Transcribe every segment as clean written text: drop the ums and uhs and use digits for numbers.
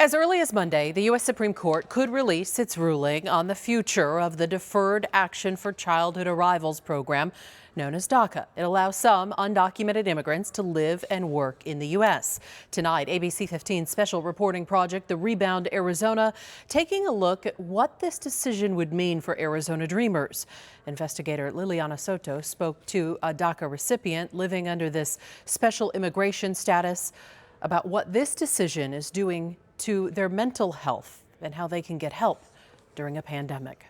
As early as Monday, the U.S. Supreme Court could release its ruling on the future of the Deferred Action for Childhood Arrivals program, known as DACA. It allows some undocumented immigrants to live and work in the U.S. Tonight, ABC 15's special reporting project, The Rebound Arizona, taking a look at what this decision would mean for Arizona dreamers. Investigator LILIANA SOTO spoke to a DACA recipient living under this special immigration status about what this decision is doing to their mental health and how they can get help during a pandemic.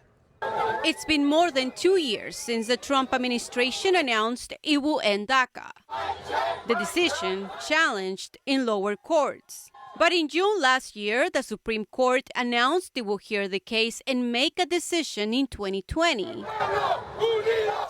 It's been more than 2 years since the Trump administration announced it will end DACA. The decision challenged in lower courts. But in June last year, the Supreme Court announced it will hear the case and make a decision in 2020.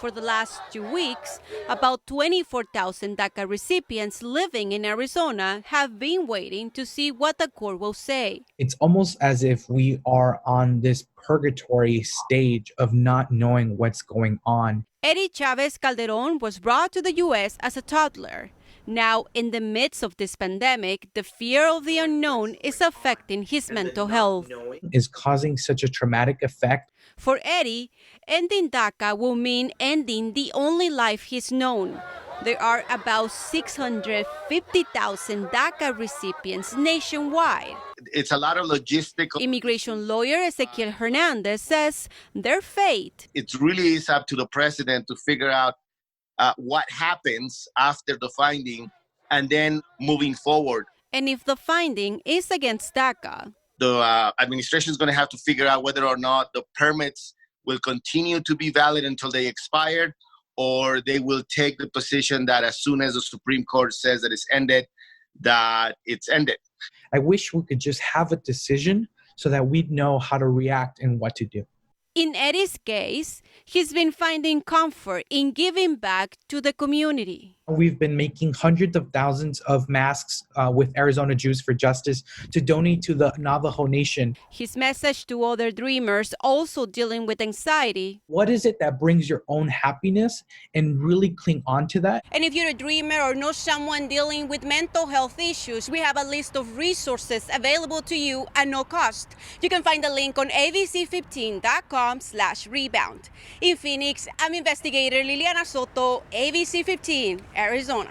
For the last 2 weeks, about 24,000 DACA recipients living in Arizona have been waiting to see what the court will say. It's almost as if we are on this purgatory stage of not knowing what's going on. Eddie CHAVEZ-CALDERON was brought to the U.S. as a toddler. Now, in the midst of this pandemic, the fear of the unknown is affecting his mental health. Is causing such a traumatic effect. For Eddie, ending DACA will mean ending the only life he's known. There are about 650,000 DACA recipients nationwide. It's a lot of logistical. Immigration lawyer EZEQUIEL Hernandez says their fate. It really is up to the president to figure out what happens after the finding and then moving forward. And if the finding is against DACA, the administration is going to have to figure out whether or not the permits will continue to be valid until they expired, or they will take the position that as soon as the Supreme Court says that it's ended, that it's ended. I wish we could just have a decision so that we'd know how to react and what to do. In Eddie's case, he's been finding comfort in giving back to the community. We've been making hundreds of thousands of masks with Arizona Jews for Justice to donate to the Navajo Nation. His message to other dreamers also dealing with anxiety. What is it that brings your own happiness and really cling on to that? And if you're a dreamer or know someone dealing with mental health issues, we have a list of resources available to you at no cost. You can find the link on abc15.com/rebound. In Phoenix, I'm investigator LILIANA SOTO, ABC 15, Arizona.